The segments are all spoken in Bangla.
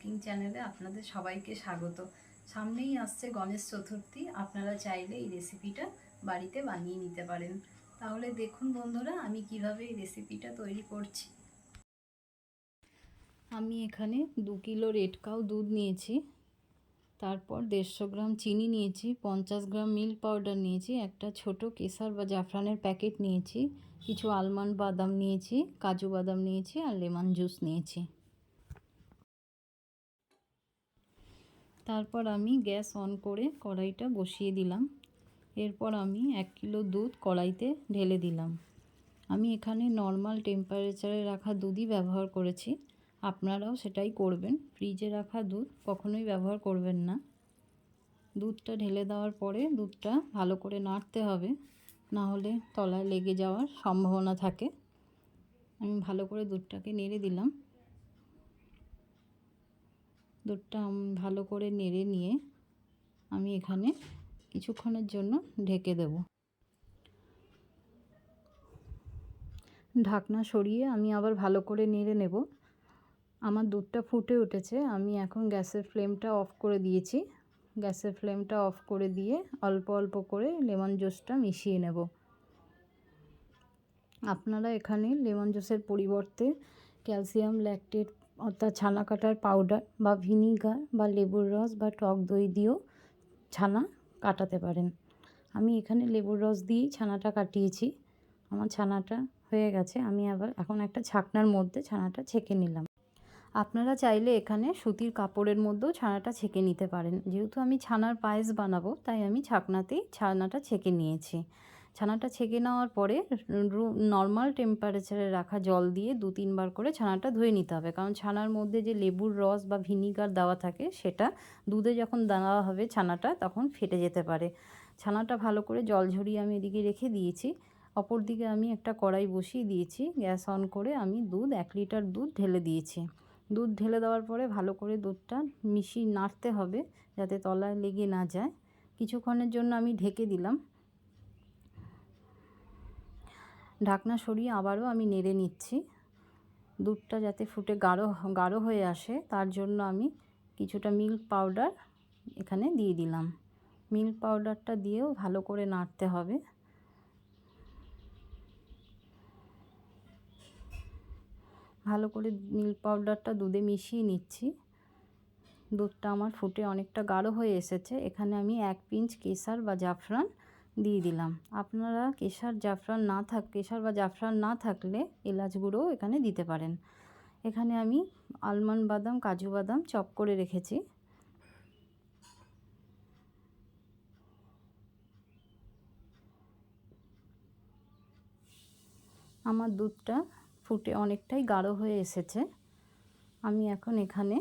কুকিং চ্যানেলে আপনাদের সবাইকে স্বাগত। সামনেই আসছে গণেশ চতুর্থী, আপনারা চাইলে এই রেসিপিটা বাড়িতে বানিয়ে নিতে পারেন। তাহলে দেখুন বন্ধুরা, আমি কিভাবে এই রেসিপিটা তৈরি করছি। আমি এখানে 2 কিলো রেড কাউ দুধ নিয়েছি, তারপর 150 গ্রাম চিনি নিয়েছি, 50 গ্রাম মিল্ক পাউডার নিয়েছি, একটা ছোট কেসার বা জাফরানের প্যাকেট নিয়েছি, কিছু আলমন্ড বাদাম নিয়েছি, কাজু বাদাম নিয়েছি আর লেমন জুস নিয়েছি। তারপর আমি গ্যাস অন করে কড়াইটা বসিয়ে দিলাম। এরপর আমি 1 কিলো দুধ কড়াইতে ঢেলে দিলাম। আমি এখানে নর্মাল টেম্পারেচারে রাখা দুধই ব্যবহার করেছি, আপনারাও সেটাই করবেন। ফ্রিজে রাখা দুধ কখনোই ব্যবহার করবেন না। দুধটা ঢেলে দেওয়ার পরে দুধটা ভালো করে নাড়তে হবে, না হলে তলায় লেগে যাওয়ার সম্ভাবনা থাকে। আমি ভালো করে দুধটাকে নেড়ে দিলাম। দুধটা ভালো করে নেড়ে নিয়ে আমি এখানে কিছুক্ষণের জন্য ঢেকে দেব। ঢাকনা সরিয়ে আমি আবার ভালো করে নেড়ে নেব। আমার দুধটা ফুটে উঠেছে, আমি এখন গ্যাসের ফ্লেমটা অফ করে দিয়েছি। গ্যাসের ফ্লেমটা অফ করে দিয়ে অল্প অল্প করে লেমন জুসটা মিশিয়ে নেব। আপনারা এখানে লেমন জুসের পরিবর্তে ক্যালসিয়াম ল্যাকটেট অর্থাৎ ছানা কাটার পাউডার বা ভিনিগার বা লেবুর রস বা টক দই দিয়েও ছানা কাটাতে পারেন। আমি এখানে লেবুর রস দিয়েই ছানাটা কাটিয়েছি। আমার ছানাটা হয়ে গেছে, আমি আবার এখন একটা ছাকনার মধ্যে ছানাটা ছেঁকে নিলাম। আপনারা চাইলে এখানে সুতির কাপড়ের মধ্যেও ছানাটা ছেঁকে নিতে পারেন। যেহেতু আমি ছানার পায়েস বানাবো, তাই আমি ছাকনাতেই ছানাটা ছেঁকে নিয়েছি। ছানাটা ছেঁকে নেওয়ার পরে নর্মাল টেম্পারেচারে রাখা জল দিয়ে 2-3 বার করে ছানাটা ধুয়ে নিতে হবে, কারণ ছানার মধ্যে যে লেবুর রস বা ভিনিগার দেওয়া থাকে সেটা দুধে যখন দেওয়া হবে ছানাটা তখন ফেটে যেতে পারে। ছানাটা ভালো করে জল ঝরিয়ে আমি এদিকে রেখে দিয়েছি। অপর দিকে আমি একটা কড়াই বসিয়ে দিয়েছি। গ্যাস অন করে আমি 1 লিটার দুধ ঢেলে দিয়েছি। দুধ ঢেলে দেওয়ার পরে ভালো করে দুধটা মিশিয়ে নাড়তে হবে, যাতে তলায় লেগে না যায়। কিছুক্ষণের জন্য আমি ঢেকে দিলাম। ঢাকনা সরিয়ে আবারও আমি নেড়ে নিচ্ছি। দুধটা যাতে ফুটে গাঢ় হয়ে আসে, তার জন্য আমি কিছুটা মিল্ক পাউডার এখানে দিয়ে দিলাম। মিল্ক পাউডারটা দিয়েও ভালো করে নাড়তে হবে। ভালো করে মিল্ক পাউডারটা দুধে মিশিয়ে নিচ্ছি। দুধটা আমার ফুটে অনেকটা গাঢ় হয়ে এসেছে। এখানে আমি 1 পিঞ্চ কেসার বা জাফরান দিয়ে দিলাম। আপনারা কেসার বা জাফরান না থাকলে এলাচ গুঁড়োও এখানে দিতে পারেন। এখানে আমি আলমন্ড বাদাম, কাজু বাদাম চপ করে রেখেছি। আমার দুধটা ফুটে অনেকটাই গাঢ় হয়ে এসেছে। আমি এখন এখানে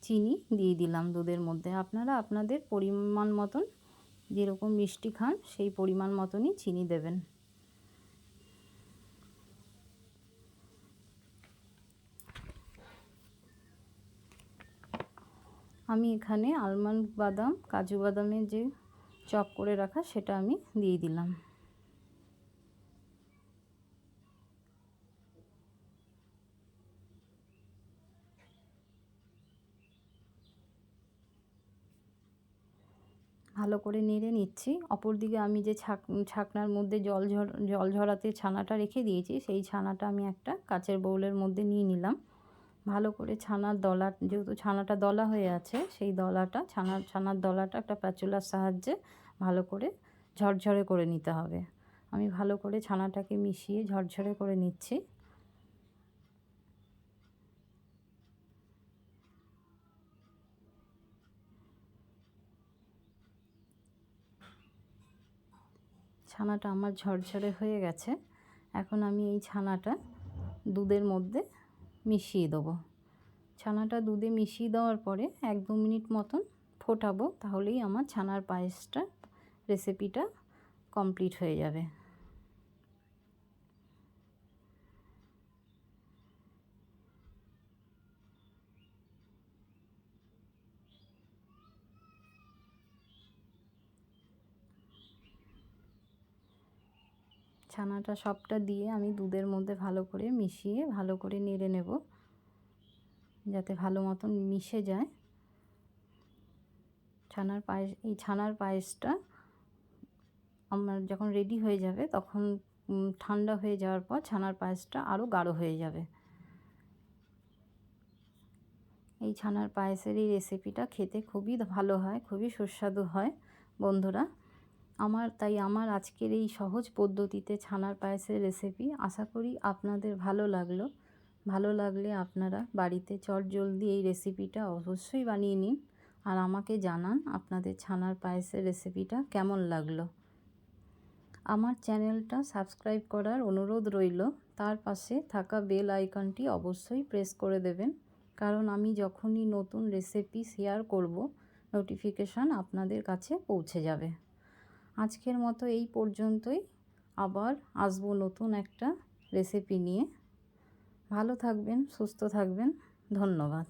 চিনি দিয়ে দিলাম দুধের মধ্যে। আপনারা আপনাদের পরিমাণ মতন, যেরকম মিষ্টি খান সেই পরিমাণ মতনই চিনি দেবেন। আমি এখানে আলমন্ড বাদাম, কাজু বাদামের যে চপ করে রাখা সেটা আমি দিয়ে দিলাম। ভালো করে নেড়ে নিচ্ছি। অপরদিকে আমি যে ছাকনার মধ্যে জল ঝরাতে ছানাটা রেখে দিয়েছি, সেই ছানাটা আমি একটা কাচের বাউলের মধ্যে নিয়ে নিলাম। ভালো করে যেহেতু ছানাটা দলা হয়ে আছে, সেই ছানার দলাটা একটা প্যাচুলার সাহায্যে ভালো করে ঝরঝরে করে নিতে হবে। আমি ভালো করে ছানাটাকে মিশিয়ে ঝরঝরে করে নিচ্ছি। ছানাটা আমার ঝরঝরে হয়ে গেছে। এখন আমি এই ছানাটা দুধের মধ্যে মিশিয়ে দেবো। ছানাটা দুধে মিশিয়ে দেওয়ার পরে 1-2 মিনিট মতন ফোটাবো, তাহলেই আমার ছানার পায়েসটা রেসিপিটা কমপ্লিট হয়ে যাবে। ছানাটা সবটা দিয়ে আমি দুধের মধ্যে ভালো করে মিশিয়ে ভালো করে নেড়ে নেব। যাতে ভালো মতন মিশে যায়। ছানার পায়েস, এই ছানার পায়েসটা আমার যখন রেডি হয়ে যাবে তখন ঠান্ডা হয়ে যাওয়ার পর ছানার পায়েসটা আরও গাঢ় হয়ে যাবে। এই ছানার পায়েসের এই রেসিপিটা খেতে খুবই ভালো হয়, খুবই সুস্বাদু হয় বন্ধুরা। আমার আজকের এই সহজ পদ্ধতিতে ছানার পায়েসের রেসিপি আশা করি আপনাদের ভালো লাগলো। ভালো লাগলে আপনারা বাড়িতে চটজলদি এই রেসিপিটা অবশ্যই বানিয়ে নিন আর আমাকে জানান আপনাদের ছানার পায়েসের রেসিপিটা কেমন লাগলো। আমার চ্যানেলটা সাবস্ক্রাইব করার অনুরোধ রইল। তার পাশে থাকা বেল আইকনটি অবশ্যই প্রেস করে দেবেন, কারণ আমি যখনই নতুন রেসিপি শেয়ার করব নোটিফিকেশান আপনাদের কাছে পৌঁছে যাবে। আজকের মতো এই পর্যন্তই, আবার আসবো নতুন একটা রেসিপি নিয়ে। ভালো থাকবেন, সুস্থ থাকবেন, ধন্যবাদ।